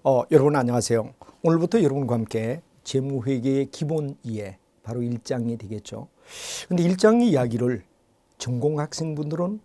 여러분 안녕하세요. 오늘부터 여러분과 함께 재무회계의 기본 이해, 바로 1장이 되겠죠. 근데 1장 이야기를 전공 학생분들은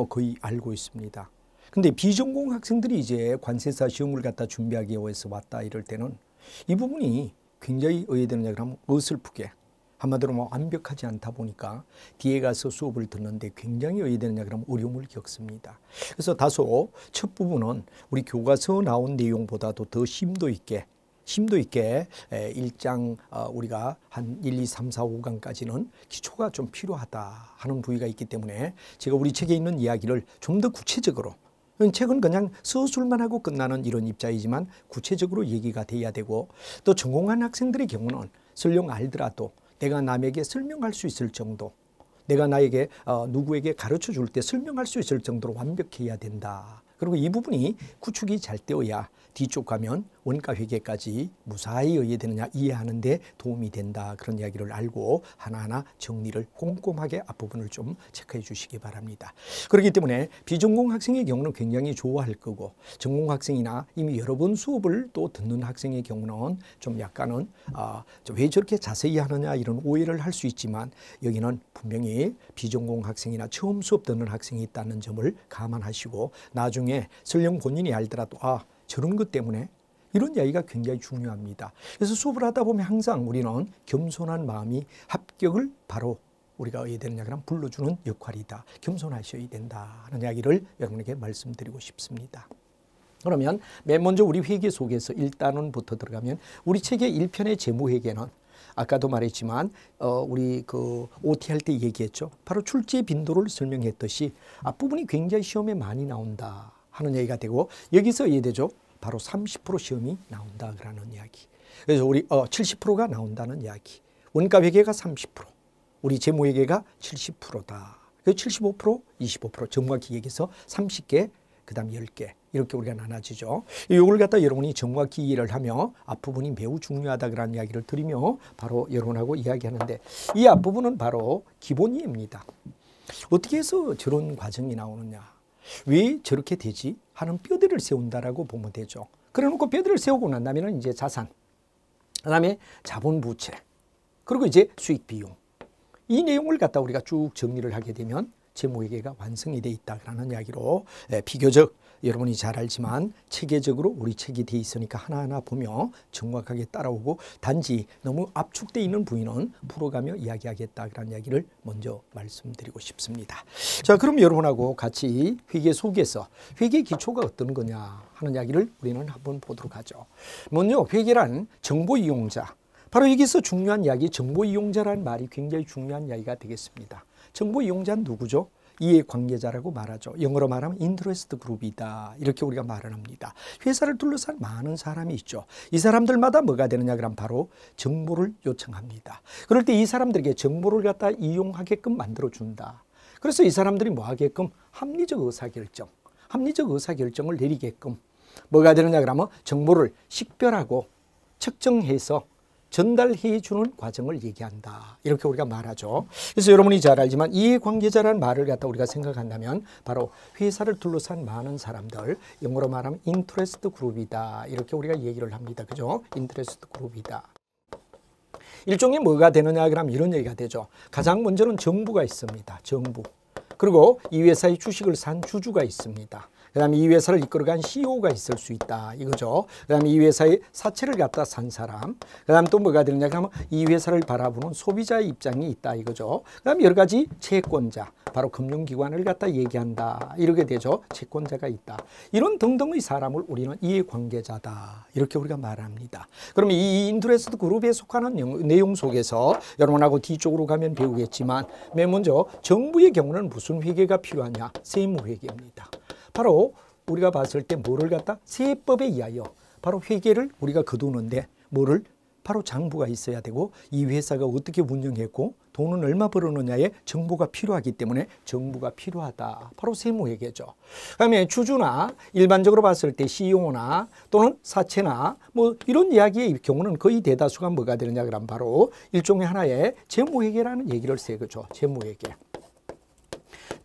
거의 알고 있습니다. 근데 비전공 학생들이 이제 관세사 시험을 갖다 준비하기 위해서 왔다 이럴 때는 이 부분이 굉장히 어떻게 하면 어설프게, 한마디로 완벽하지 않다 보니까 뒤에 가서 수업을 듣는데 굉장히 그러면 어려움을 겪습니다. 그래서 다소 첫 부분은 우리 교과서 나온 내용보다도 더 심도 있게 1장 우리가 한 1, 2, 3, 4, 5강까지는 기초가 좀 필요하다 하는 부위가 있기 때문에 제가 우리 책에 있는 이야기를 좀 더 구체적으로, 책은 그냥 서술만 하고 끝나는 이런 입장이지만 구체적으로 얘기가 돼야 되고, 또 전공한 학생들의 경우는 설령 알더라도 내가 남에게 설명할 수 있을 정도, 내가 나에게 누구에게 가르쳐 줄 때 설명할 수 있을 정도로 완벽해야 된다. 그리고 이 부분이 구축이 잘 되어야 뒤쪽 가면 원가 회계까지 무사히 어떻게 되느냐 이해하는 데 도움이 된다. 그런 이야기를 알고 하나하나 정리를 꼼꼼하게 앞부분을 좀 체크해 주시기 바랍니다. 그렇기 때문에 비전공 학생의 경우는 굉장히 좋아할 거고, 전공 학생이나 이미 여러 번 수업을 또 듣는 학생의 경우는 좀 약간은 왜 저렇게 자세히 하느냐 이런 오해를 할 수 있지만, 여기는 분명히 비전공 학생이나 처음 수업 듣는 학생이 있다는 점을 감안하시고, 나중에 설령 본인이 알더라도 저런 것 때문에 이런 이야기가 굉장히 중요합니다. 그래서 수업을 하다 보면 항상 우리는 겸손한 마음이 합격을 바로 우리가 어떻게 되느냐 그럼 불러주는 역할이다. 겸손하셔야 된다 하는 이야기를 여러분에게 말씀드리고 싶습니다. 그러면 맨 먼저 우리 회계 속에서 1단원부터 들어가면, 우리 책의 1편의 재무회계는 아까도 말했지만 우리 OT 할 때 얘기했죠. 바로 출제 빈도를 설명했듯이 앞부분이 굉장히 시험에 많이 나온다 하는 얘기가 되고, 여기서 이해되죠. 바로 30% 시험이 나온다 그러는 이야기. 그래서 우리 70%가 나온다는 이야기. 원가 회계가 30%, 우리 재무회계가 70%다. 75%, 25%, 정확히 얘기해서 30개, 그 다음 10개 이렇게 우리가 나눠지죠. 이걸 갖다 여러분이 정확히 이해를 하며 앞부분이 매우 중요하다 그런 이야기를 드리며 바로 여러분하고 이야기하는데, 이 앞부분은 바로 기본 이해입니다. 어떻게 해서 저런 과정이 나오느냐, 왜 저렇게 되지 하는 뼈대를 세운다라고 보면 되죠. 그래놓고 뼈대를 세우고 난 다음에는 이제 자산, 그 다음에 자본 부채, 그리고 이제 수익 비용, 이 내용을 갖다 우리가 쭉 정리를 하게 되면 재무회계가 완성이 돼 있다라는 이야기로, 비교적 여러분이 잘 알지만 체계적으로 우리 책이 돼 있으니까 하나하나 보며 정확하게 따라오고, 단지 너무 압축되어 있는 부위는 풀어가며 이야기하겠다 그런 이야기를 먼저 말씀드리고 싶습니다. 자, 그럼 여러분하고 같이 회계 속에서 회계 기초가 어떤 거냐 하는 이야기를 우리는 한번 보도록 하죠. 먼저 회계란 정보 이용자, 바로 여기서 중요한 이야기, 정보 이용자라는 말이 굉장히 중요한 이야기가 되겠습니다. 정보 이용자는 누구죠? 이해관계자라고 말하죠. 영어로 말하면 인트레스트 그룹이다 이렇게 우리가 말을 합니다. 회사를 둘러싼 많은 사람이 있죠. 이 사람들마다 뭐가 되느냐 그럼 바로 정보를 요청합니다. 그럴 때 이 사람들에게 정보를 갖다 이용하게끔 만들어준다. 그래서 이 사람들이 뭐 하게끔 합리적 의사결정을 내리게끔 뭐가 되느냐 그러면 정보를 식별하고 측정해서 전달해 주는 과정을 얘기한다. 이렇게 우리가 말하죠. 그래서 여러분이 잘 알지만 이해관계자라는 말을 갖다 우리가 생각한다면 바로 회사를 둘러싼 많은 사람들, 영어로 말하면 인트레스트 그룹이다. 이렇게 우리가 얘기를 합니다. 그죠? 인트레스트 그룹이다. 일종의 뭐가 되느냐 그러면 이런 얘기가 되죠. 가장 먼저는 정부가 있습니다. 정부. 그리고 이 회사의 주식을 산 주주가 있습니다. 그 다음에 이 회사를 이끌어간 CEO가 있을 수 있다 이거죠. 그 다음에 이 회사의 사채를 갖다 산 사람, 그 다음에 또 뭐가 되느냐 하면 이 회사를 바라보는 소비자의 입장이 있다 이거죠. 그 다음에 여러 가지 채권자, 바로 금융기관을 갖다 얘기한다 이렇게 되죠. 채권자가 있다. 이런 등등의 사람을 우리는 이해관계자다 이렇게 우리가 말합니다. 그러면 이 인트레스트 그룹에 속하는 내용 속에서 여러분하고 뒤쪽으로 가면 배우겠지만, 맨 먼저 정부의 경우는 무슨 회계가 필요하냐? 세무회계입니다. 바로 우리가 봤을 때 뭐를 갖다 세법에 의하여 바로 회계를 우리가 거두는데 뭐를 바로 장부가 있어야 되고, 이 회사가 어떻게 운영했고 돈은 얼마 벌었느냐에 정보가 필요하기 때문에 정부가 필요하다. 바로 세무회계죠. 그다음에 주주나 일반적으로 봤을 때 CEO나 또는 사채나 뭐 이런 이야기의 경우는 거의 대다수가 뭐가 되느냐 그러면 바로 일종의 하나의 재무회계라는 얘기를 세거죠. 재무회계.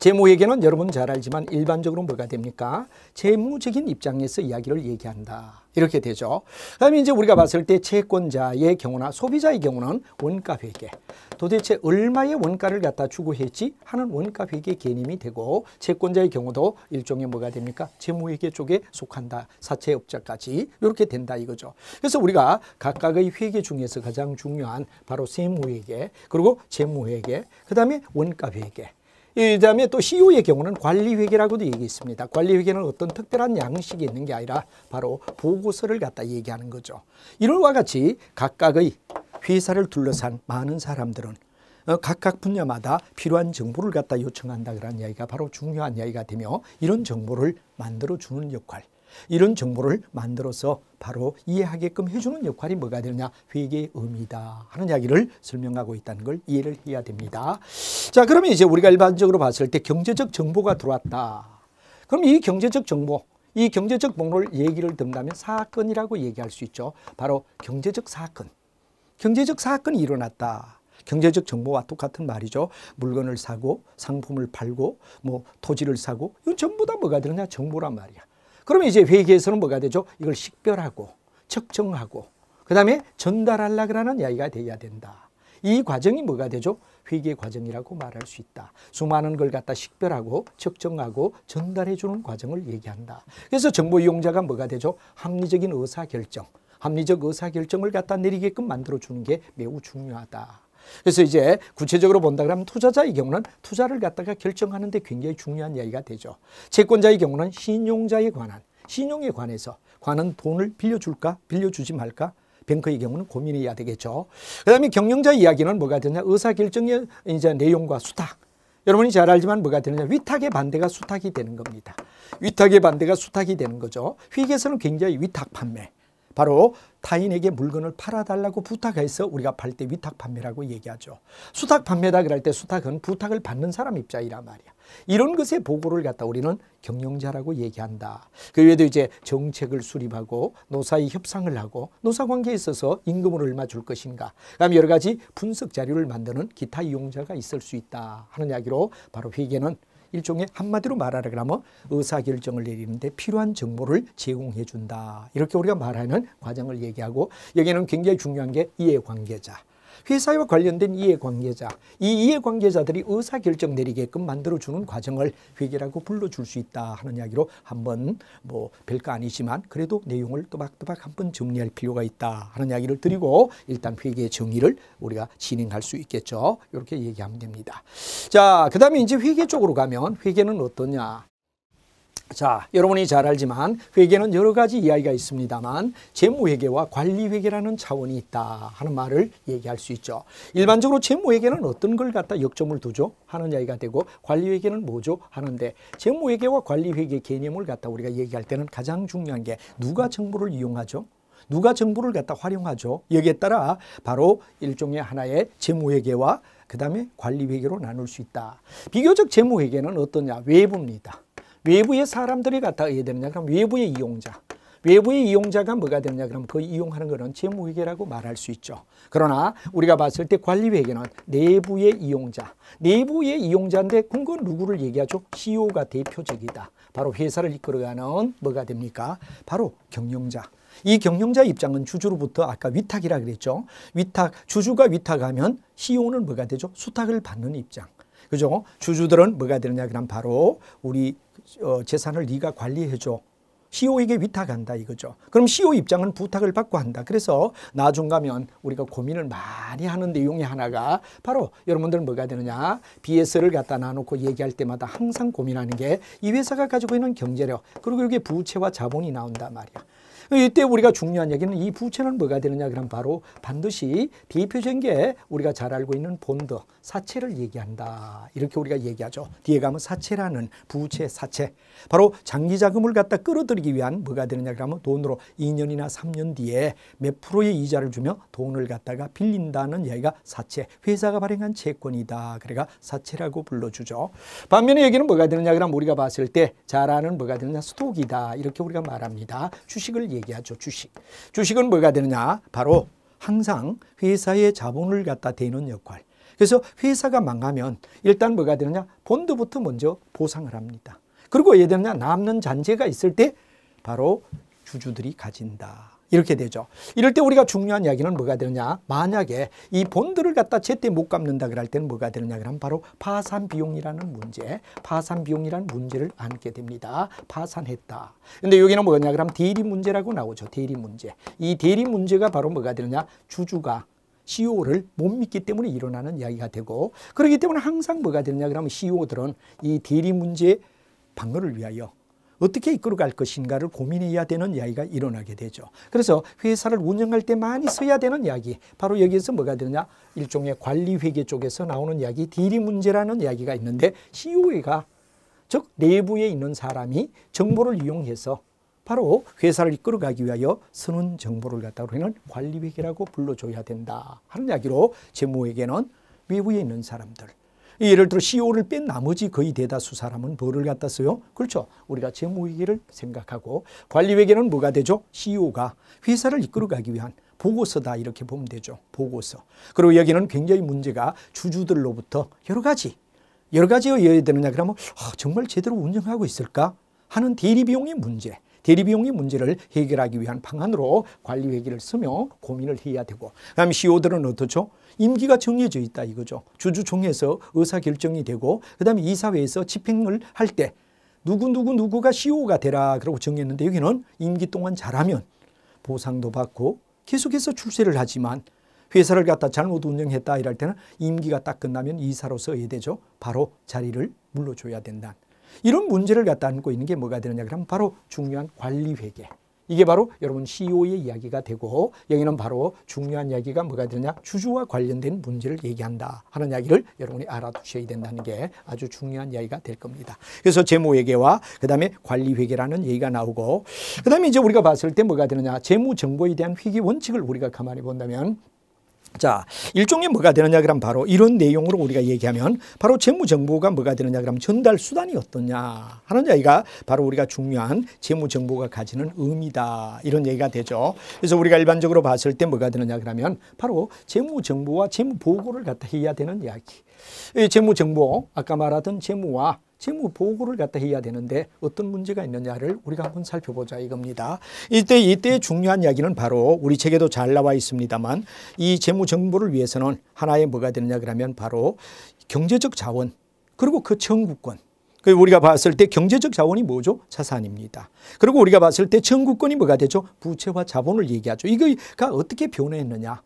재무회계는 여러분 잘 알지만 일반적으로 뭐가 됩니까? 재무적인 입장에서 이야기를 얘기한다. 이렇게 되죠. 그다음에 이제 우리가 봤을 때 채권자의 경우나 소비자의 경우는 원가회계. 도대체 얼마의 원가를 갖다 주고 했지 하는 원가회계 개념이 되고, 채권자의 경우도 일종의 뭐가 됩니까? 재무회계 쪽에 속한다. 사채업자까지 이렇게 된다 이거죠. 그래서 우리가 각각의 회계 중에서 가장 중요한 바로 세무회계, 그리고 재무회계, 그다음에 원가회계, 그다음에 또 CEO의 경우는 관리회계라고도 얘기했습니다. 관리회계는 어떤 특별한 양식이 있는 게 아니라 바로 보고서를 갖다 얘기하는 거죠. 이와 같이 각각의 회사를 둘러싼 많은 사람들은 각각 분야마다 필요한 정보를 갖다 요청한다 그런 이야기가 바로 중요한 이야기가 되며, 이런 정보를 만들어주는 역할, 이런 정보를 만들어서 바로 이해하게끔 해주는 역할이 뭐가 되느냐? 회계의 의미다 하는 이야기를 설명하고 있다는 걸 이해를 해야 됩니다. 자, 그러면 이제 우리가 일반적으로 봤을 때 경제적 정보가 들어왔다. 그럼 이 경제적 정보, 이 경제적 목록을 얘기를 든다면 사건이라고 얘기할 수 있죠. 바로 경제적 사건. 경제적 사건이 일어났다. 경제적 정보와 똑같은 말이죠. 물건을 사고 상품을 팔고 뭐 토지를 사고, 이건 전부 다 뭐가 되느냐? 정보란 말이야. 그러면 이제 회계에서는 뭐가 되죠? 이걸 식별하고 측정하고 그다음에 전달하려고 하는 이야기가 돼야 된다. 이 과정이 뭐가 되죠? 회계 과정이라고 말할 수 있다. 수많은 걸 갖다 식별하고 측정하고 전달해 주는 과정을 얘기한다. 그래서 정보 이용자가 뭐가 되죠? 합리적인 의사결정, 합리적 의사결정을 갖다 내리게끔 만들어 주는 게 매우 중요하다. 그래서 이제 구체적으로 본다 그러면 투자자의 경우는 투자를 갖다가 결정하는 데 굉장히 중요한 이야기가 되죠. 채권자의 경우는 신용자에 관한, 신용에 관해서 관한 돈을 빌려줄까 빌려주지 말까, 뱅크의 경우는 고민해야 되겠죠. 그다음에 경영자의 이야기는 뭐가 되냐? 의사결정의 이제 내용과 수탁. 여러분이 잘 알지만 뭐가 되느냐? 위탁의 반대가 수탁이 되는 겁니다. 위탁의 반대가 수탁이 되는 거죠. 회계에서는 굉장히 위탁 판매, 바로 타인에게 물건을 팔아달라고 부탁해서 우리가 팔 때 위탁 판매라고 얘기하죠. 수탁 판매다 그럴 때 수탁은 부탁을 받는 사람 입장이란 말이야. 이런 것의 보고를 갖다 우리는 경영자라고 얘기한다. 그 외에도 이제 정책을 수립하고 노사의 협상을 하고 노사관계에 있어서 임금을 얼마 줄 것인가, 그다음에 여러 가지 분석 자료를 만드는 기타 이용자가 있을 수 있다 하는 이야기로, 바로 회계는 일종의 한마디로 말하라 그러면 의사결정을 내리는데 필요한 정보를 제공해 준다. 이렇게 우리가 말하는 과정을 얘기하고, 여기는 굉장히 중요한 게 이해관계자. 회사와 관련된 이해관계자, 이 이해관계자들이 의사결정 내리게끔 만들어주는 과정을 회계라고 불러줄 수 있다 하는 이야기로, 한번 뭐 별거 아니지만 그래도 내용을 또박또박 한번 정리할 필요가 있다 하는 이야기를 드리고, 일단 회계의 정의를 우리가 진행할 수 있겠죠. 이렇게 얘기하면 됩니다. 자, 그 다음에 이제 회계 쪽으로 가면 회계는 어떠냐? 자, 여러분이 잘 알지만 회계는 여러 가지 이야기가 있습니다만 재무회계와 관리회계라는 차원이 있다 하는 말을 얘기할 수 있죠. 일반적으로 재무회계는 어떤 걸 갖다 역점을 두죠 하는 이야기가 되고, 관리회계는 뭐죠 하는데, 재무회계와 관리회계 개념을 갖다 우리가 얘기할 때는 가장 중요한 게 누가 정보를 이용하죠? 누가 정보를 갖다 활용하죠? 여기에 따라 바로 일종의 하나의 재무회계와 그 다음에 관리회계로 나눌 수 있다. 비교적 재무회계는 어떠냐? 외부입니다. 외부의 사람들이 갖다 해야 되느냐? 그럼 외부의 이용자. 외부의 이용자가 뭐가 되느냐? 그럼 그 이용하는 것은 재무회계라고 말할 수 있죠. 그러나 우리가 봤을 때 관리회계는 내부의 이용자. 내부의 이용자인데 그건 누구를 얘기하죠? CEO가 대표적이다. 바로 회사를 이끌어가는 뭐가 됩니까? 바로 경영자. 이 경영자 입장은 주주로부터 아까 위탁이라 그랬죠. 위탁, 주주가 위탁하면 CEO는 뭐가 되죠? 수탁을 받는 입장. 그죠? 주주들은 뭐가 되느냐? 그럼 바로 우리 재산을 네가 관리해줘. CEO에게 위탁한다 이거죠. 그럼 CEO 입장은 부탁을 받고 한다. 그래서 나중 가면 우리가 고민을 많이 하는 내용이 하나가 바로 여러분들 뭐가 되느냐? BS를 갖다 놔놓고 얘기할 때마다 항상 고민하는 게 이 회사가 가지고 있는 경제력, 그리고 여기에 부채와 자본이 나온단 말이야. 이때 우리가 중요한 얘기는 이 부채는 뭐가 되느냐? 그럼 바로 반드시 대표적인 게 우리가 잘 알고 있는 본드, 사채를 얘기한다. 이렇게 우리가 얘기하죠. 뒤에 가면 사채라는 부채, 사채. 바로 장기 자금을 갖다 끌어들이기 위한 뭐가 되느냐? 그러면 돈으로 2년이나 3년 뒤에 몇 프로의 이자를 주며 돈을 갖다가 빌린다는 이야기가 사채. 회사가 발행한 채권이다. 그래가 사채라고 불러주죠. 반면에 여기는 뭐가 되느냐? 그럼 우리가 봤을 때 잘 아는 뭐가 되느냐? 스톡이다. 이렇게 우리가 말합니다. 주식을 얘기하죠. 주식. 주식은 뭐가 되느냐? 바로 항상 회사의 자본을 갖다 대는 역할. 그래서 회사가 망하면 일단 뭐가 되느냐? 본드부터 먼저 보상을 합니다. 그리고 예를 들면 남는 잔재가 있을 때 바로 주주들이 가진다. 이렇게 되죠. 이럴 때 우리가 중요한 이야기는 뭐가 되느냐? 만약에 이 본드를 갖다 제때 못 갚는다 그럴 때는 뭐가 되느냐? 그러면 바로 파산 비용이라는 문제, 파산 비용이라는 문제를 안게 됩니다. 파산했다. 근데 여기는 뭐냐? 그럼 대리 문제라고 나오죠. 대리 문제. 이 대리 문제가 바로 뭐가 되느냐? 주주가 CEO를 못 믿기 때문에 일어나는 이야기가 되고, 그렇기 때문에 항상 뭐가 되느냐? 그러면 CEO들은 이 대리 문제 방어를 위하여 어떻게 이끌어갈 것인가를 고민해야 되는 이야기가 일어나게 되죠. 그래서 회사를 운영할 때 많이 써야 되는 이야기, 바로 여기에서 뭐가 되느냐? 일종의 관리회계 쪽에서 나오는 이야기, 대리 문제라는 이야기가 있는데, CEO가 즉 내부에 있는 사람이 정보를 이용해서 바로 회사를 이끌어가기 위하여 쓰는 정보를 갖다 우리는 관리회계라고 불러줘야 된다 하는 이야기로, 재무회계는 외부에 있는 사람들, 예를 들어 CEO를 뺀 나머지 거의 대다수 사람은 뭐를 갖다 써요? 그렇죠. 우리가 재무회계를 생각하고, 관리회계는 뭐가 되죠? CEO가 회사를 이끌어가기 위한 보고서다 이렇게 보면 되죠. 보고서. 그리고 여기는 굉장히 문제가 주주들로부터 여러 가지여야 되느냐 그러면 정말 제대로 운영하고 있을까 하는 대리비용의 문제, 대리비용의 문제를 해결하기 위한 방안으로 관리회계를 쓰며 고민을 해야 되고, 그다음에 CEO들은 어떻죠? 임기가 정해져 있다 이거죠. 주주총회에서 의사결정이 되고, 그다음에 이사회에서 집행을 할 때 누구가 CEO가 되라 그러고 정했는데, 여기는 임기 동안 잘하면 보상도 받고 계속해서 출세를 하지만 회사를 갖다 잘못 운영했다 이럴 때는 임기가 딱 끝나면 이사로서 해야 되죠. 바로 자리를 물러줘야 된다. 이런 문제를 갖다 안고 있는 게 뭐가 되느냐 그러면 바로 중요한 관리회계. 이게 바로 여러분 CEO의 이야기가 되고, 여기는 바로 중요한 이야기가 뭐가 되느냐? 주주와 관련된 문제를 얘기한다 하는 이야기를 여러분이 알아두셔야 된다는 게 아주 중요한 이야기가 될 겁니다. 그래서 재무회계와 그다음에 관리회계라는 얘기가 나오고, 그다음에 이제 우리가 봤을 때 뭐가 되느냐? 재무정보에 대한 회계 원칙을 우리가 가만히 본다면, 자, 일종의 뭐가 되느냐 그럼 바로 이런 내용으로 우리가 얘기하면 바로 재무정보가 뭐가 되느냐 그럼 전달 수단이 어떠냐 하는 얘기가 바로 우리가 중요한 재무정보가 가지는 의미다 이런 얘기가 되죠. 그래서 우리가 일반적으로 봤을 때 뭐가 되느냐 그러면 바로 재무정보와 재무보고를 갖다 해야 되는 이야기. 이 재무정보, 아까 말하던 재무와 재무보고를 갖다 해야 되는데 어떤 문제가 있느냐를 우리가 한번 살펴보자 이겁니다. 이때 중요한 이야기는 바로 우리 책에도 잘 나와 있습니다만, 이 재무정보를 위해서는 하나의 뭐가 되느냐 그러면 바로 경제적 자원, 그리고 그 청구권. 우리가 봤을 때 경제적 자원이 뭐죠? 자산입니다. 그리고 우리가 봤을 때 청구권이 뭐가 되죠? 부채와 자본을 얘기하죠. 이거가 어떻게 변화했느냐.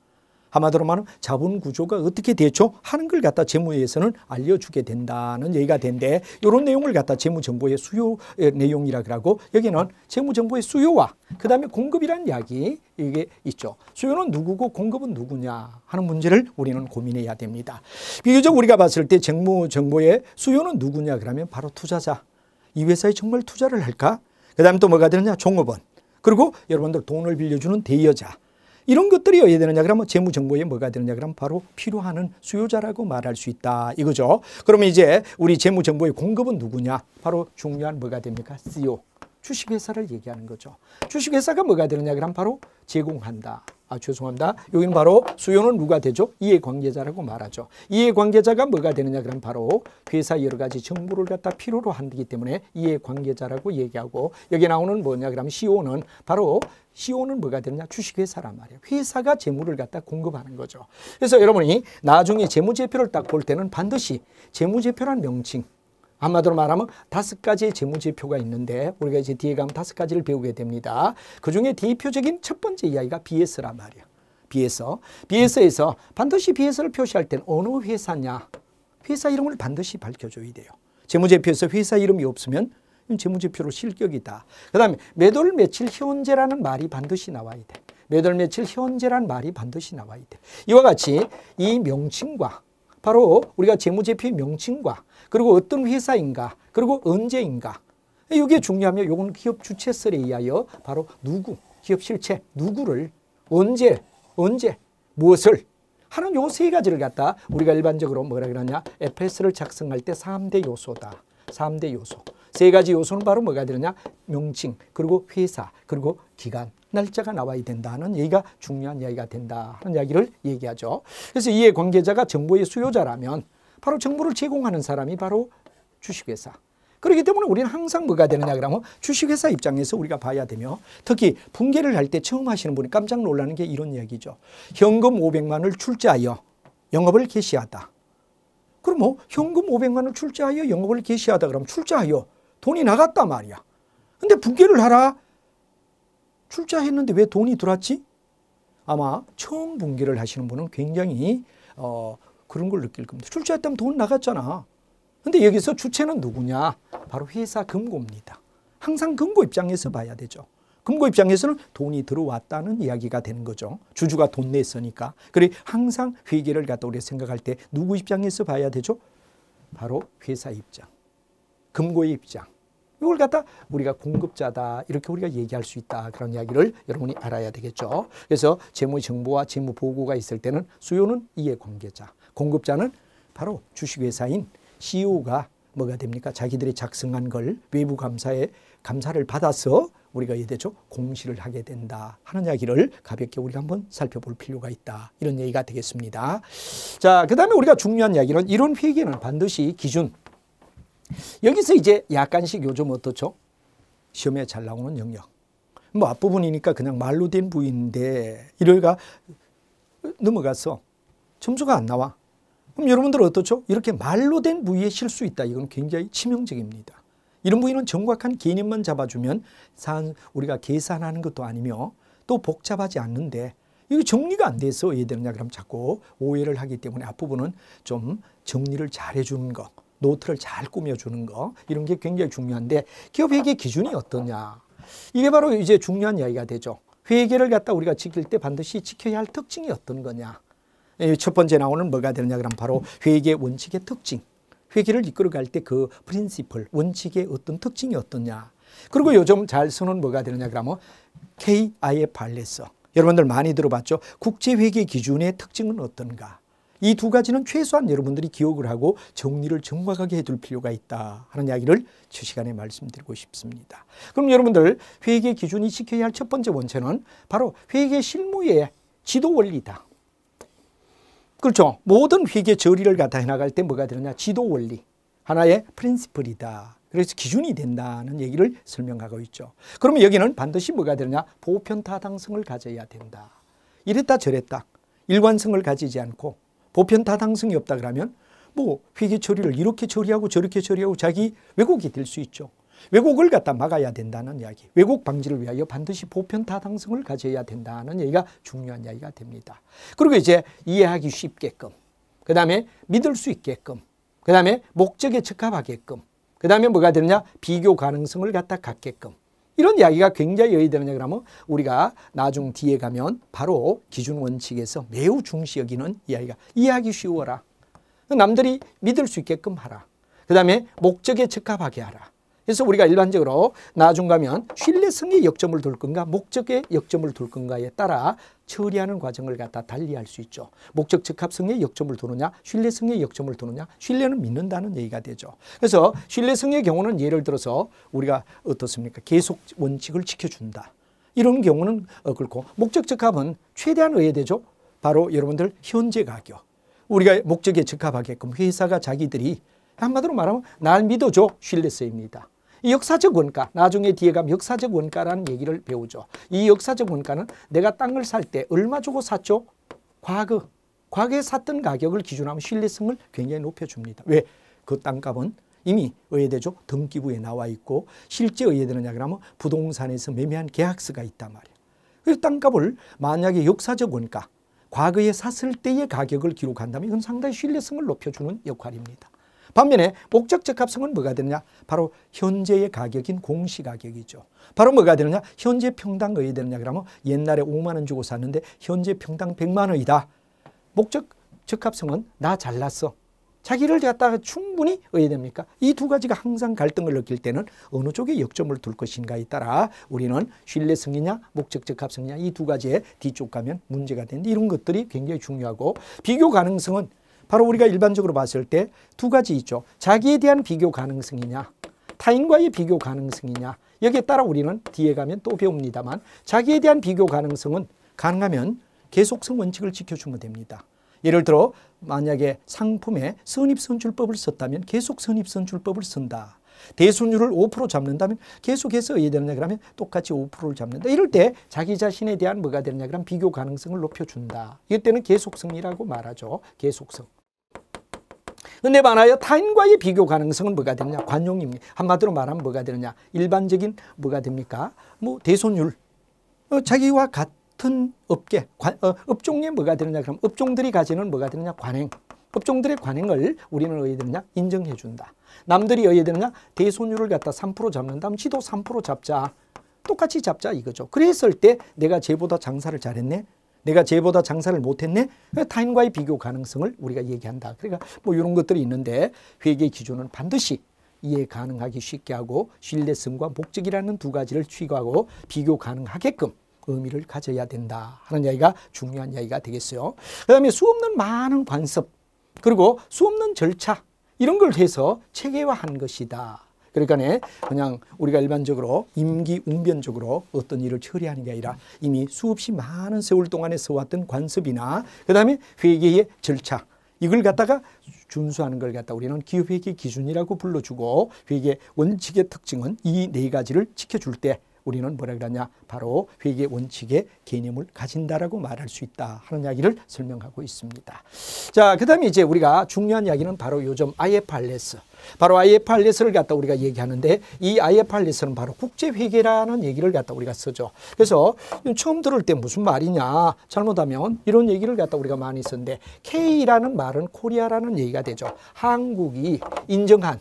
한마디로 말하면 자본 구조가 어떻게 되죠? 하는 걸 갖다 재무에서는 알려주게 된다는 얘기가 된데, 이런 내용을 갖다 재무정보의 수요 내용이라 그러고, 여기는 재무정보의 수요와 그 다음에 공급이라는 이야기 이게 있죠. 수요는 누구고 공급은 누구냐 하는 문제를 우리는 고민해야 됩니다. 비교적 우리가 봤을 때 재무정보의 수요는 누구냐 그러면 바로 투자자. 이 회사에 정말 투자를 할까? 그 다음에 또 뭐가 되느냐? 종업원. 그리고 여러분들 돈을 빌려주는 대여자. 이런 것들이어야 되느냐 그러면 재무정보에 뭐가 되느냐 그러면 바로 필요한 수요자라고 말할 수 있다 이거죠. 그러면 이제 우리 재무정보의 공급은 누구냐? 바로 중요한 뭐가 됩니까? CEO, 주식회사를 얘기하는 거죠. 주식회사가 뭐가 되느냐 그러면 바로 제공한다. 죄송합니다. 여기는 바로 수요는 누가 되죠? 이해관계자라고 말하죠. 이해관계자가 뭐가 되느냐 그러면 바로 회사 여러 가지 정보를 갖다 필요로 한다기 때문에 이해관계자라고 얘기하고, 여기 나오는 뭐냐 그러면 CEO는 바로 CEO는 뭐가 되느냐? 주식회사란 말이에요. 회사가 재무를 갖다 공급하는 거죠. 그래서 여러분이 나중에 재무제표를 딱 볼 때는 반드시 재무제표란 명칭, 한마디로 말하면 5가지의 재무제표가 있는데, 우리가 이제 뒤에 가면 5가지를 배우게 됩니다. 그중에 대표적인 첫 번째 이야기가 BS란 말이에요. BS에서 반드시 BS를 표시할 때는 어느 회사냐, 회사 이름을 반드시 밝혀줘야 돼요. 재무제표에서 회사 이름이 없으면 재무제표로 실격이다. 그 다음에 매월 며칠 현재라는 말이 반드시 나와야 돼. 매월 며칠 현재라는 말이 반드시 나와야 돼. 이와 같이 이 명칭과 바로 우리가 재무제표의 명칭과 그리고 어떤 회사인가 그리고 언제인가, 이게 중요하면 이건 기업 주체설에 의하여 바로 누구, 기업 실체, 누구를 언제 무엇을 하는 요 3가지를 갖다 우리가 일반적으로 뭐라 그러냐, FS를 작성할 때 3대 요소다. 3대 요소. 3가지 요소는 바로 뭐가 되느냐? 명칭, 그리고 회사, 그리고 기간, 날짜가 나와야 된다는 얘기가 중요한 이야기가 된다 하는 이야기를 얘기하죠. 그래서 이해관계자가 정보의 수요자라면 바로 정보를 제공하는 사람이 바로 주식회사. 그렇기 때문에 우리는 항상 뭐가 되느냐 그러면 주식회사 입장에서 우리가 봐야 되며, 특히 붕괴를 할 때 처음 하시는 분이 깜짝 놀라는 게 이런 이야기죠. 현금 500만을 출자하여 영업을 개시하다. 그럼 뭐 현금 500만을 출자하여 영업을 개시하다 그러면 출자하여 돈이 나갔단 말이야. 근데 붕괴를 하라. 출자했는데 왜 돈이 들어왔지? 아마 처음 붕괴를 하시는 분은 굉장히 그런 걸 느낄 겁니다. 출자했다면 돈 나갔잖아. 근데 여기서 주체는 누구냐? 바로 회사 금고입니다. 항상 금고 입장에서 봐야 되죠. 금고 입장에서는 돈이 들어왔다는 이야기가 되는 거죠. 주주가 돈 냈으니까. 그래 항상 회계를 갖다 우리가 생각할 때 누구 입장에서 봐야 되죠? 바로 회사 입장, 금고의 입장. 이걸 갖다 우리가 공급자다 이렇게 우리가 얘기할 수 있다. 그런 이야기를 여러분이 알아야 되겠죠. 그래서 재무 정보와 재무 보고가 있을 때는 수요는 이해관계자, 공급자는 바로 주식회사인 CEO가 뭐가 됩니까? 자기들이 작성한 걸 외부 감사를 받아서 우리가 되죠? 공시를 하게 된다 하는 이야기를 가볍게 우리가 한번 살펴볼 필요가 있다. 이런 얘기가 되겠습니다. 자, 그 다음에 우리가 중요한 이야기는 이런 회계는 반드시 기준. 여기서 이제 약간씩 요즘 어떻죠? 시험에 잘 나오는 영역. 뭐 앞부분이니까 그냥 말로 된 부위인데 이래가 넘어가서 점수가 안 나와. 그럼 여러분들 어떻죠? 이렇게 말로 된 부위에 실수 있다. 이건 굉장히 치명적입니다. 이런 부위는 정확한 개념만 잡아주면 우리가 계산하는 것도 아니며 또 복잡하지 않는데 이거 정리가 안 돼서 왜 되느냐 그러면 자꾸 오해를 하기 때문에 앞부분은 좀 정리를 잘 해주는 거, 노트를 잘 꾸며주는 거 이런 게 굉장히 중요한데 기업회계 기준이 어떠냐. 이게 바로 이제 중요한 이야기가 되죠. 회계를 갖다 우리가 지킬 때 반드시 지켜야 할 특징이 어떤 거냐. 첫 번째 나오는 뭐가 되느냐 그러면 바로 회계 원칙의 특징. 회계를 이끌어갈 때 그 프린시플, 원칙의 어떤 특징이 어떠냐. 그리고 요즘 잘 쓰는 뭐가 되느냐 그러면 KIFRS. 여러분들 많이 들어봤죠? 국제회계 기준의 특징은 어떤가. 이 두 가지는 최소한 여러분들이 기억을 하고 정리를 정확하게 해둘 필요가 있다 하는 이야기를 첫 시간에 말씀드리고 싶습니다. 그럼 여러분들 회계 기준이 지켜야 할 첫 번째 원칙은 바로 회계 실무의 지도 원리다. 그렇죠. 모든 회계 처리를 갖다 해나갈 때 뭐가 되느냐. 지도 원리. 하나의 프린시플이다. 그래서 기준이 된다는 얘기를 설명하고 있죠. 그러면 여기는 반드시 뭐가 되느냐. 보편타당성을 가져야 된다. 이랬다 저랬다. 일관성을 가지지 않고 보편타당성이 없다 그러면 뭐 회계 처리를 이렇게 처리하고 저렇게 처리하고 자기 왜곡이 될 수 있죠. 왜곡을 갖다 막아야 된다는 이야기. 왜곡 방지를 위하여 반드시 보편타당성을 가져야 된다는 얘기가 중요한 이야기가 됩니다. 그리고 이제 이해하기 쉽게끔, 그 다음에 믿을 수 있게끔, 그 다음에 목적에 적합하게끔, 그 다음에 뭐가 되느냐 비교 가능성을 갖다 갖게끔. 이런 이야기가 굉장히 어디 되느냐 그러면 우리가 나중 뒤에 가면 바로 기준 원칙에서 매우 중시 여기는 이야기가 이해하기 쉬워라. 남들이 믿을 수 있게끔 하라. 그 다음에 목적에 적합하게 하라. 그래서 우리가 일반적으로 나중 가면 신뢰성에 역점을 둘 건가 목적에 역점을 둘 건가에 따라 처리하는 과정을 갖다 달리할 수 있죠. 목적 적합성에 역점을 두느냐 신뢰성에 역점을 두느냐. 신뢰는 믿는다는 얘기가 되죠. 그래서 신뢰성의 경우는 예를 들어서 우리가 어떻습니까? 계속 원칙을 지켜준다. 이런 경우는 그렇고 목적 적합은 최대한 의해되죠. 바로 여러분들 현재 가격. 우리가 목적에 적합하게끔 회사가 자기들이 한마디로 말하면 날 믿어줘 신뢰성입니다. 이 역사적 원가, 나중에 뒤에 가면 역사적 원가라는 얘기를 배우죠. 이 역사적 원가는 내가 땅을 살 때 얼마 주고 샀죠? 과거에 샀던 가격을 기준하면 신뢰성을 굉장히 높여줍니다. 왜? 그 땅값은 이미 의해되죠. 등기부에 나와 있고 실제 의해되느냐 그러면 부동산에서 매매한 계약서가 있단 말이에요. 그래서 땅값을 만약에 역사적 원가, 과거에 샀을 때의 가격을 기록한다면 이건 상당히 신뢰성을 높여주는 역할입니다. 반면에 목적 적합성은 뭐가 되느냐? 바로 현재의 가격인 공시가격이죠. 바로 뭐가 되느냐? 현재 평당 어디 되느냐? 그러면 옛날에 5만 원 주고 샀는데 현재 평당 100만 원이다. 목적 적합성은 나 잘났어. 자기를 갖다가 충분히 어디 됩니까? 이 두 가지가 항상 갈등을 느낄 때는 어느 쪽에 역점을 둘 것인가에 따라 우리는 신뢰성이냐 목적 적합성이냐 이 두 가지에 뒤쪽 가면 문제가 되는데 이런 것들이 굉장히 중요하고 비교 가능성은 바로 우리가 일반적으로 봤을 때 두 가지 있죠. 자기에 대한 비교 가능성이냐 타인과의 비교 가능성이냐 여기에 따라 우리는 뒤에 가면 또 배웁니다만 자기에 대한 비교 가능성은 가능하면 계속성 원칙을 지켜주면 됩니다. 예를 들어 만약에 상품에 선입선출법을 썼다면 계속 선입선출법을 쓴다. 대순율을 5% 잡는다면 계속해서 어떻게 되느냐 그러면 똑같이 5%를 잡는다. 이럴 때 자기 자신에 대한 뭐가 되느냐 그러면 비교 가능성을 높여준다. 이때는 계속성이라고 말하죠. 계속성. 근데 많아요. 타인과의 비교 가능성은 뭐가 되느냐? 관용입니다. 한마디로 말하면 뭐가 되느냐? 일반적인 뭐가 됩니까? 뭐 대손율. 자기와 같은 업계, 업종에 뭐가 되느냐? 그럼 업종들이 가지는 뭐가 되느냐? 관행. 업종들의 관행을 우리는 어디에 되느냐? 인정해 준다. 남들이 어디에 되느냐? 대손율을 갖다 3% 잡는다면 지도 3% 잡자. 똑같이 잡자 이거죠. 그랬을 때 내가 쟤보다 장사를 잘했네? 내가 쟤보다 장사를 못했네? 타인과의 비교 가능성을 우리가 얘기한다. 그러니까 뭐 이런 것들이 있는데 회계 기준은 반드시 이해 가능하기 쉽게 하고 신뢰성과 목적이라는 두 가지를 취급하고 비교 가능하게끔 의미를 가져야 된다 하는 이야기가 중요한 이야기가 되겠어요. 그 다음에 수없는 많은 관습 그리고 수없는 절차 이런 걸 해서 체계화한 것이다. 그러니까 그냥 우리가 일반적으로 임기응변적으로 어떤 일을 처리하는 게 아니라 이미 수없이 많은 세월 동안에 써왔던 관습이나 그다음에 회계의 절차 이걸 갖다가 준수하는 걸 갖다 우리는 기업회계 기준이라고 불러주고 회계 원칙의 특징은 이 네 가지를 지켜줄 때 우리는 뭐라 그러냐 바로 회계 원칙의 개념을 가진다라고 말할 수 있다 하는 이야기를 설명하고 있습니다. 자, 그다음에 이제 우리가 중요한 이야기는 바로 요즘 IFRS. 바로 IFRS를 갖다 우리가 얘기하는데 이 IFRS는 바로 국제회계라는 얘기를 갖다 우리가 쓰죠. 그래서 처음 들을 때 무슨 말이냐 잘못하면 이런 얘기를 갖다 우리가 많이 쓰는데 K라는 말은 코리아라는 얘기가 되죠. 한국이 인정한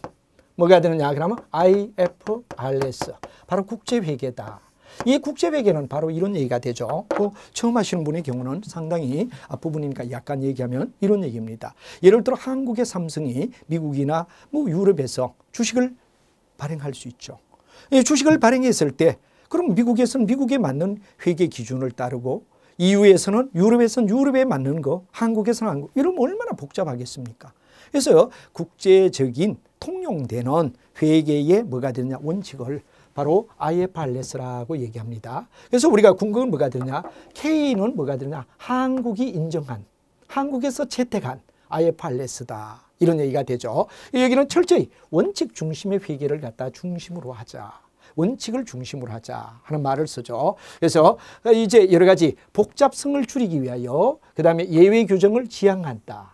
뭐가 되느냐 그러면 IFRS 바로 국제회계다. 이 국제회계는 바로 이런 얘기가 되죠. 처음 하시는 분의 경우는 상당히 앞부분이니까 약간 얘기하면 이런 얘기입니다. 예를 들어 한국의 삼성이 미국이나 뭐 유럽에서 주식을 발행할 수 있죠. 이 주식을 발행했을 때 그럼 미국에서는 미국에 맞는 회계 기준을 따르고 EU에서는 유럽에서는 유럽에 맞는 거, 한국에서는 한국 이러면 얼마나 복잡하겠습니까? 그래서 국제적인 통용되는 회계의 뭐가 되느냐 원칙을 바로 IFRS라고 얘기합니다. 그래서 우리가 궁금한 뭐가 되느냐 K는 뭐가 되느냐 한국이 인정한 한국에서 채택한 IFRS다 이런 얘기가 되죠. 이 얘기는 철저히 원칙 중심의 회계를 갖다 중심으로 하자. 원칙을 중심으로 하자 하는 말을 쓰죠. 그래서 이제 여러 가지 복잡성을 줄이기 위하여 그 다음에 예외 규정을 지향한다.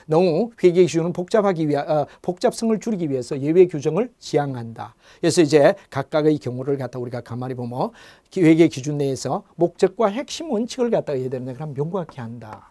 너무 회계 기준은 복잡성을 줄이기 위해서 예외 규정을 지향한다. 그래서 이제 각각의 경우를 갖다 우리가 가만히 보면 회계 기준 내에서 목적과 핵심 원칙을 갖다가 해야 되는데 그럼 명확히 한다.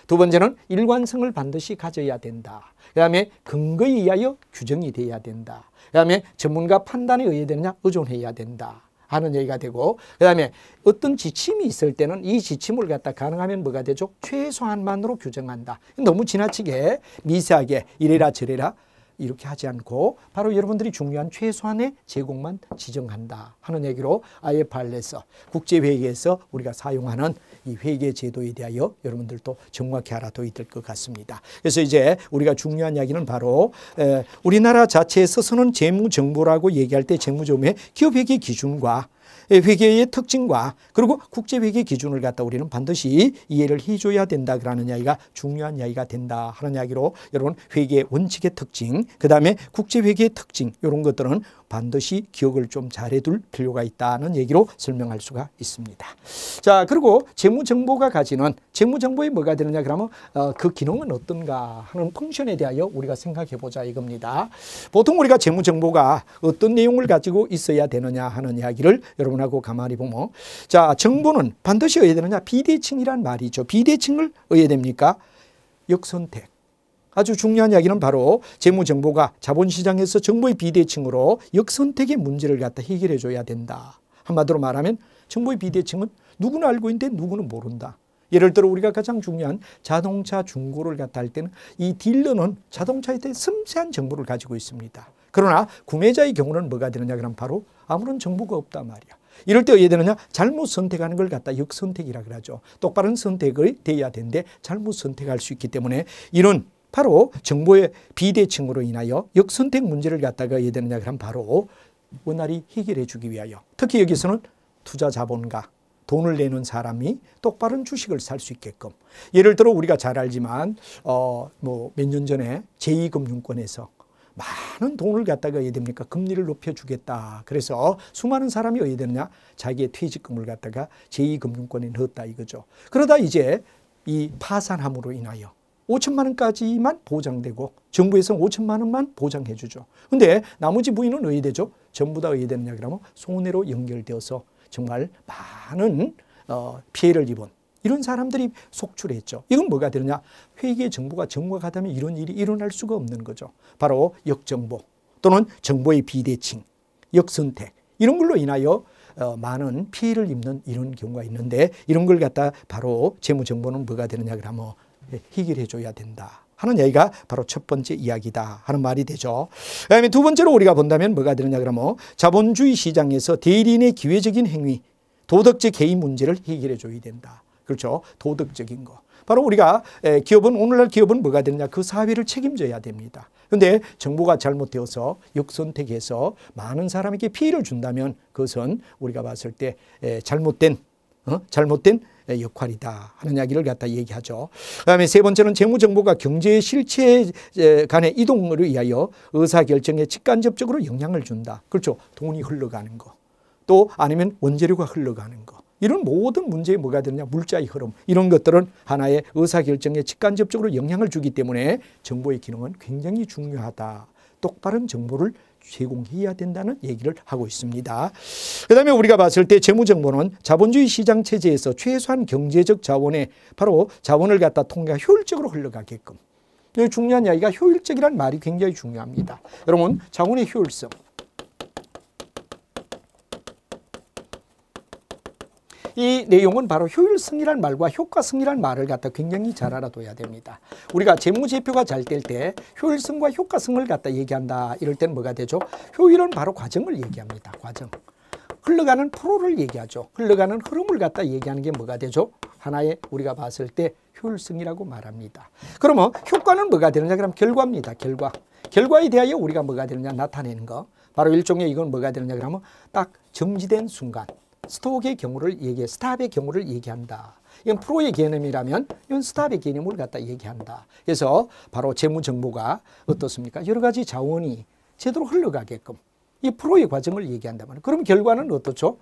두 번째는 일관성을 반드시 가져야 된다. 그 다음에 근거에 의하여 규정이 돼야 된다. 그 다음에 전문가 판단에 의해야 되느냐 의존해야 된다. 하는 얘기가 되고 그 다음에 어떤 지침이 있을 때는 이 지침을 갖다 가능하면 뭐가 되죠? 최소한만으로 규정한다. 너무 지나치게 미세하게 이래라 저래라 이렇게 하지 않고 바로 여러분들이 중요한 최소한의 제공만 지정한다 하는 얘기로 IFRS 국제회계에서 우리가 사용하는 이 회계 제도에 대하여 여러분들도 정확히 알아둬야 될 것 같습니다. 그래서 이제 우리가 중요한 이야기는 바로 우리나라 자체에서는 재무정보라고 얘기할 때 재무정보의 기업회계 기준과 회계의 특징과 그리고 국제회계 기준을 갖다 우리는 반드시 이해를 해줘야 된다라는 이야기가 중요한 이야기가 된다 하는 이야기로 여러분 회계 원칙의 특징 그 다음에 국제회계의 특징 이런 것들은 반드시 기억을 좀 잘해둘 필요가 있다는 얘기로 설명할 수가 있습니다. 자 그리고 재무정보가 가지는 재무정보에 뭐가 되느냐 그러면 그 기능은 어떤가 하는 펑션에 대하여 우리가 생각해 보자 이겁니다. 보통 우리가 재무정보가 어떤 내용을 가지고 있어야 되느냐 하는 이야기를 여러분하고 가만히 보면 자 정보는 반드시 어디에 되느냐 비대칭이란 말이죠. 비대칭을 어디에 됩니까? 역선택. 아주 중요한 이야기는 바로 재무정보가 자본시장에서 정보의 비대칭으로 역선택의 문제를 갖다 해결해 줘야 된다. 한마디로 말하면 정보의 비대칭은 누구는 알고 있는데 누구는 모른다. 예를 들어 우리가 가장 중요한 자동차 중고를 갖다 할 때는 이 딜러는 자동차에 대해 섬세한 정보를 가지고 있습니다. 그러나 구매자의 경우는 뭐가 되느냐 그러면 바로 아무런 정보가 없단 말이야. 이럴 때 어떻게 되느냐 잘못 선택하는 걸 갖다 역선택이라 그러죠. 똑바른 선택이 돼야 되는데 잘못 선택할 수 있기 때문에 이런 바로 정보의 비대칭으로 인하여 역선택 문제를 갖다가 해야 되느냐 그러면 바로 원활히 해결해 주기 위하여, 특히 여기서는 투자 자본가, 돈을 내는 사람이 똑바른 주식을 살 수 있게끔, 예를 들어 우리가 잘 알지만 몇 년 전에 제2금융권에서 많은 돈을 갖다가 어떻게 됩니까? 금리를 높여주겠다. 그래서 수많은 사람이 어떻게 되느냐? 자기의 퇴직금을 갖다가 제2금융권에 넣었다 이거죠. 그러다 이제 이 파산함으로 인하여 5천만 원까지만 보장되고 정부에서는 5천만 원만 보장해 주죠. 근데 나머지 부위는 어떻게 되죠? 전부 다 어떻게 되느냐 그러면 손해로 연결되어서 정말 많은 피해를 입은 이런 사람들이 속출했죠. 이건 뭐가 되느냐? 회계 정보가 정확하다면 이런 일이 일어날 수가 없는 거죠. 바로 역정보 또는 정보의 비대칭, 역선택 이런 걸로 인하여 많은 피해를 입는 이런 경우가 있는데, 이런 걸 갖다 바로 재무정보는 뭐가 되느냐 그러면 해결해 줘야 된다 하는 얘기가 바로 첫 번째 이야기다 하는 말이 되죠. 그다음에 두 번째로 우리가 본다면 뭐가 되느냐 그러면 자본주의 시장에서 대리인의 기회적인 행위, 도덕적 개인 문제를 해결해 줘야 된다. 그렇죠. 도덕적인 거. 바로 우리가 기업은, 오늘날 기업은 뭐가 되느냐? 그 사회를 책임져야 됩니다. 그런데 정보가 잘못되어서 역선택해서 많은 사람에게 피해를 준다면 그것은 우리가 봤을 때 잘못된 역할이다 하는 이야기를 갖다 얘기하죠. 그다음에 세 번째는 재무정보가 경제 실체 간의 이동을 위하여 의사결정에 직간접적으로 영향을 준다. 그렇죠. 돈이 흘러가는 거. 또 아니면 원재료가 흘러가는 거. 이런 모든 문제에 뭐가 되느냐? 물자의 흐름. 이런 것들은 하나의 의사결정에 직간접적으로 영향을 주기 때문에 정보의 기능은 굉장히 중요하다. 똑바른 정보를 제공해야 된다는 얘기를 하고 있습니다. 그다음에 우리가 봤을 때 재무정보는 자본주의 시장 체제에서 최소한 경제적 자원에 바로 자원을 갖다 통계가 효율적으로 흘러가게끔. 중요한 이야기가 효율적이라는 말이 굉장히 중요합니다. 여러분, 자원의 효율성. 이 내용은 바로 효율성이라는 말과 효과성이라는 말을 갖다 굉장히 잘 알아둬야 됩니다. 우리가 재무제표가 잘 될 때 효율성과 효과성을 갖다 얘기한다. 이럴 때는 뭐가 되죠? 효율은 바로 과정을 얘기합니다. 과정. 흘러가는 프로를 얘기하죠. 흘러가는 흐름을 갖다 얘기하는 게 뭐가 되죠? 하나의 우리가 봤을 때 효율성이라고 말합니다. 그러면 효과는 뭐가 되느냐? 그럼 결과입니다. 결과. 결과에 대하여 우리가 뭐가 되느냐? 나타내는 거. 바로 일종의 이건 뭐가 되느냐? 그러면 딱 정지된 순간. 스톱의 경우를 스탑의 경우를 얘기한다. 이건 프로의 개념이라면 이건 스탑의 개념을 갖다 얘기한다. 그래서 바로 재무정보가 어떻습니까? 여러 가지 자원이 제대로 흘러가게끔 이 프로의 과정을 얘기한다 말이에요. 그럼 결과는 어떻죠?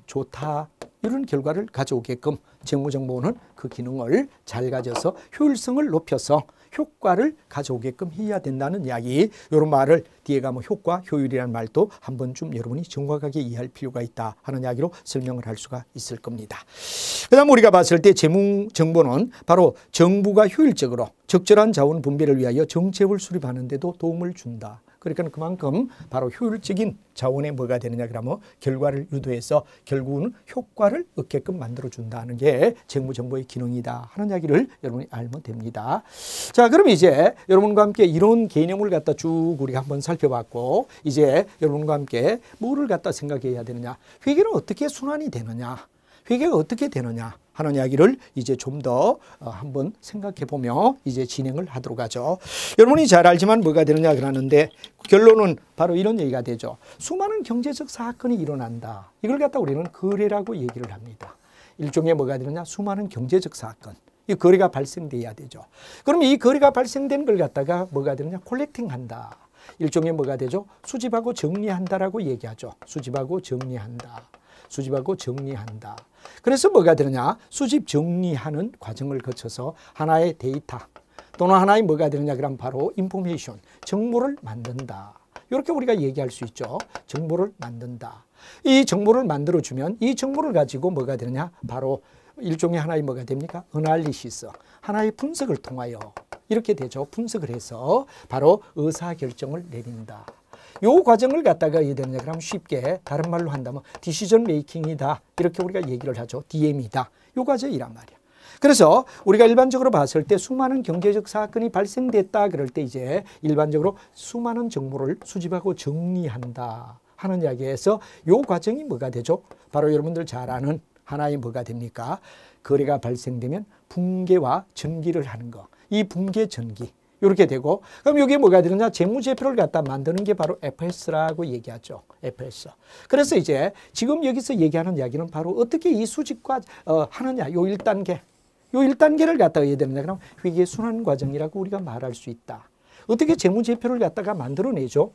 좋다. 이런 결과를 가져오게끔 재무정보는 그 기능을 잘 가져서 효율성을 높여서 효과를 가져오게끔 해야 된다는 이야기, 이런 말을 뒤에 가면 효과, 효율이라는 말도 한 번쯤 여러분이 정확하게 이해할 필요가 있다 하는 이야기로 설명을 할 수가 있을 겁니다. 그 다음 우리가 봤을 때 재무정보는 바로 정부가 효율적으로 적절한 자원 분배를 위하여 정책을 수립하는 데도 도움을 준다. 그러니까 그만큼 바로 효율적인 자원에 뭐가 되느냐 그러면 결과를 유도해서 결국은 효과를 얻게끔 만들어준다는 게 재무정보의 기능이다 하는 이야기를 여러분이 알면 됩니다. 자, 그럼 이제 여러분과 함께 이런 개념을 갖다 쭉 우리가 한번 살펴봤고, 이제 여러분과 함께 뭐를 갖다 생각해야 되느냐, 회계는 어떻게 순환이 되느냐, 회계가 어떻게 되느냐 하는 이야기를 이제 좀 더 한번 생각해 보며 이제 진행을 하도록 하죠. 여러분이 잘 알지만 뭐가 되느냐 그러는데 결론은 바로 이런 얘기가 되죠. 수많은 경제적 사건이 일어난다. 이걸 갖다 우리는 거래라고 얘기를 합니다. 일종의 뭐가 되느냐, 수많은 경제적 사건. 이 거래가 발생돼야 되죠. 그럼 이 거래가 발생된 걸 갖다가 뭐가 되느냐, 콜렉팅한다. 일종의 뭐가 되죠? 수집하고 정리한다라고 얘기하죠. 수집하고 정리한다. 수집하고 정리한다. 그래서 뭐가 되느냐, 수집 정리하는 과정을 거쳐서 하나의 데이터 또는 하나의 뭐가 되느냐 그럼 바로 인포메이션, 정보를 만든다. 이렇게 우리가 얘기할 수 있죠. 정보를 만든다. 이 정보를 만들어주면 이 정보를 가지고 뭐가 되느냐, 바로 일종의 하나의 뭐가 됩니까? 어널리시스, 하나의 분석을 통하여 이렇게 되죠. 분석을 해서 바로 의사결정을 내린다. 요 과정을 갖다가 어떻게 되느냐 그러면 쉽게 다른 말로 한다면 디시전 메이킹이다. 이렇게 우리가 얘기를 하죠. DM이다. 요 과정이란 말이야. 그래서 우리가 일반적으로 봤을 때 수많은 경제적 사건이 발생됐다 그럴 때 이제 일반적으로 수많은 정보를 수집하고 정리한다 하는 이야기에서 요 과정이 뭐가 되죠? 바로 여러분들 잘 아는 하나의 뭐가 됩니까? 거래가 발생되면 붕괴와 전기를 하는 거. 이 붕괴 전기. 이렇게 되고, 그럼 여기에 뭐가 되느냐? 재무제표를 갖다 만드는 게 바로 FS라고 얘기하죠. FS. 그래서 이제 지금 여기서 얘기하는 이야기는 바로 어떻게 이 수직과 하느냐. 요 1단계. 요 1단계를 갖다가 해야 되느냐. 그럼 회계 순환 과정이라고 우리가 말할 수 있다. 어떻게 재무제표를 갖다가 만들어내죠?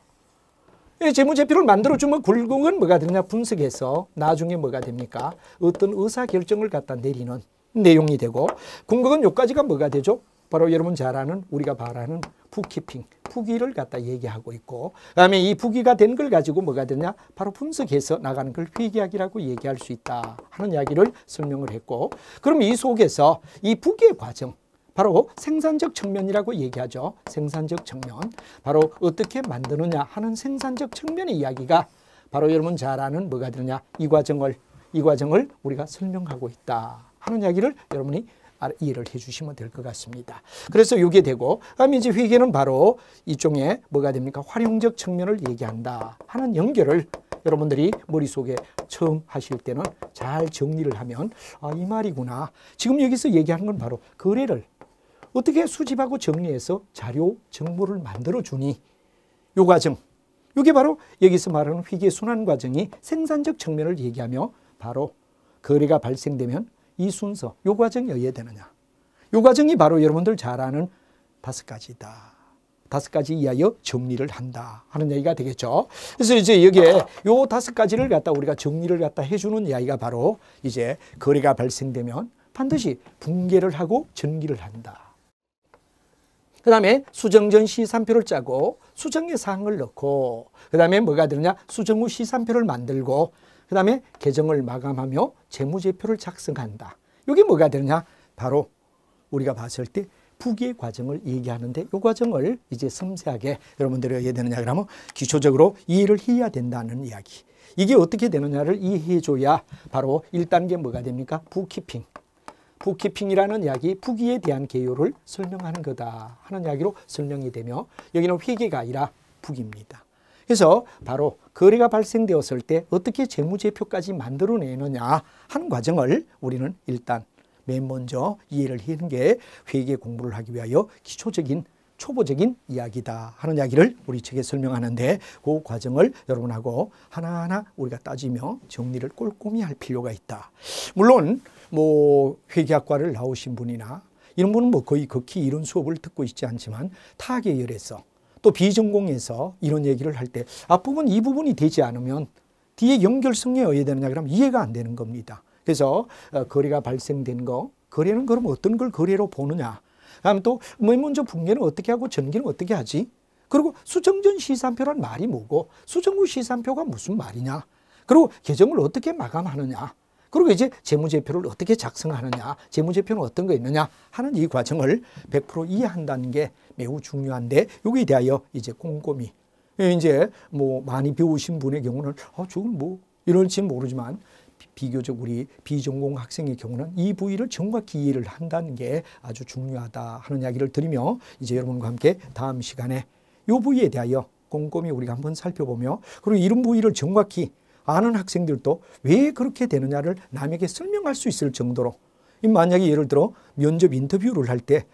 재무제표를 만들어주면 결국은 뭐가 되느냐? 분석해서 나중에 뭐가 됩니까? 어떤 의사결정을 갖다 내리는 내용이 되고, 궁극은 요까지가 뭐가 되죠? 바로 여러분 잘 아는, 우리가 바라는 부키핑, 부기를 갖다 얘기하고 있고, 그다음에 이 부기가 된 걸 가지고 뭐가 되냐? 바로 분석해서 나가는 걸 회계학이라고 얘기할 수 있다 하는 이야기를 설명을 했고, 그럼 이 속에서 이 부기의 과정, 바로 생산적 측면이라고 얘기하죠. 생산적 측면. 바로 어떻게 만드느냐 하는 생산적 측면의 이야기가 바로 여러분 잘 아는 뭐가 되느냐? 이 과정을 우리가 설명하고 있다 하는 이야기를 여러분이 이해를 해 주시면 될 것 같습니다. 그래서 이게 되고, 그다음에 이제 회계는 바로 이쪽에 뭐가 됩니까? 활용적 측면을 얘기한다 하는 연결을 여러분들이 머릿속에 처음 하실 때는 잘 정리를 하면 이 말이구나. 지금 여기서 얘기하는 건 바로 거래를 어떻게 수집하고 정리해서 자료, 정보를 만들어주니 요 과정, 이게 바로 여기서 말하는 회계 순환 과정이 생산적 측면을 얘기하며 바로 거래가 발생되면 이 순서, 요 과정이 어디에 되느냐. 요 과정이 바로 여러분들 잘 아는 5가지다. 5가지 이하여 정리를 한다 하는 얘기가 되겠죠. 그래서 이제 여기에 요 5가지를 갖다 우리가 정리를 갖다 해주는 이야기가 바로 이제 거래가 발생되면 반드시 분계를 하고 전기를 한다. 그 다음에 수정 전 시산표를 짜고 수정의 사항을 넣고, 그 다음에 뭐가 되느냐? 수정 후 시산표를 만들고, 그 다음에 계정을 마감하며 재무제표를 작성한다. 이게 뭐가 되느냐? 바로 우리가 봤을 때 부기의 과정을 얘기하는데, 이 과정을 이제 섬세하게 여러분들이 어떻게 되느냐 그러면 기초적으로 이해를 해야 된다는 이야기. 이게 어떻게 되느냐를 이해해 줘야 바로 1단계 뭐가 됩니까? 부키핑. 부키핑이라는 이야기, 부기에 대한 개요를 설명하는 거다 하는 이야기로 설명이 되며, 여기는 회계가 아니라 부기입니다. 그래서 바로 거래가 발생되었을 때 어떻게 재무제표까지 만들어내느냐 하는 과정을 우리는 일단 맨 먼저 이해를 하는 게 회계 공부를 하기 위하여 기초적인 초보적인 이야기다 하는 이야기를 우리 책에 설명하는데, 그 과정을 여러분하고 하나하나 우리가 따지며 정리를 꼼꼼히 할 필요가 있다. 물론 뭐 회계학과를 나오신 분이나 이런 분은 뭐 거의 극히 이런 수업을 듣고 있지 않지만 타 계열에서 또 비전공에서 이런 얘기를 할 때 앞부분 이 부분이 되지 않으면 뒤에 연결성이 어디에 되느냐 그러면 이해가 안 되는 겁니다. 그래서 거래가 발생된 거, 거래는 그럼 어떤 걸 거래로 보느냐, 그다음 또 먼저 분계는 어떻게 하고 전기는 어떻게 하지, 그리고 수정 전 시산표란 말이 뭐고 수정 후 시산표가 무슨 말이냐, 그리고 계정을 어떻게 마감하느냐, 그리고 이제 재무제표를 어떻게 작성하느냐, 재무제표는 어떤 거 있느냐 하는 이 과정을 100% 이해한다는 게 매우 중요한데, 여기에 대하여 이제 꼼꼼히 이제 뭐 많이 배우신 분의 경우는 저건 뭐 이럴지 모르지만 비교적 우리 비전공 학생의 경우는 이 부위를 정확히 이해를 한다는 게 아주 중요하다 하는 이야기를 드리며, 이제 여러분과 함께 다음 시간에 이 부위에 대하여 꼼꼼히 우리가 한번 살펴보며, 그리고 이런 부위를 정확히 아는 학생들도 왜 그렇게 되느냐를 남에게 설명할 수 있을 정도로, 만약에 예를 들어 면접 인터뷰를 할 때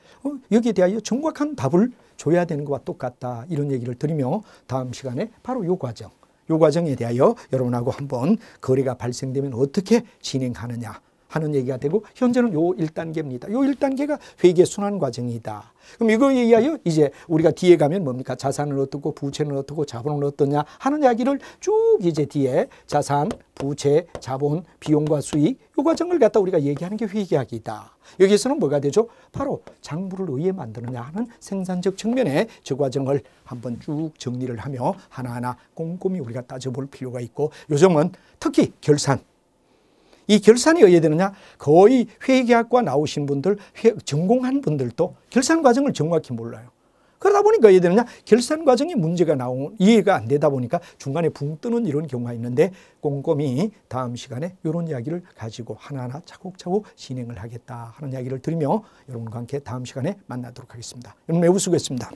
여기에 대하여 정확한 답을 줘야 되는 것과 똑같다 이런 얘기를 드리며, 다음 시간에 바로 이 과정에 대하여 여러분하고 한번 거래가 발생되면 어떻게 진행하느냐 하는 얘기가 되고, 현재는 요 1단계입니다. 요 1단계가 회계 순환 과정이다. 그럼 이거에 의하여 이제 우리가 뒤에 가면 뭡니까? 자산은 어떻고 부채는 어떻고 자본은 어떠냐 하는 이야기를 쭉 이제 뒤에 자산, 부채, 자본, 비용과 수익 요 과정을 갖다 우리가 얘기하는 게 회계학이다. 여기서는 뭐가 되죠? 바로 장부를 어디에 만드느냐 하는 생산적 측면에 저 과정을 한번 쭉 정리를 하며 하나하나 꼼꼼히 우리가 따져볼 필요가 있고, 요즘은 특히 결산, 이 결산이 어디에 되느냐? 거의 회계학과 나오신 분들, 전공한 분들도 결산 과정을 정확히 몰라요. 그러다 보니까 어디에 되느냐? 결산 과정에 문제가 이해가 안 되다 보니까 중간에 붕 뜨는 이런 경우가 있는데, 꼼꼼히 다음 시간에 이런 이야기를 가지고 하나하나 차곡차곡 진행을 하겠다 하는 이야기를 드리며 여러분과 함께 다음 시간에 만나도록 하겠습니다. 여러분 매우 수고했습니다.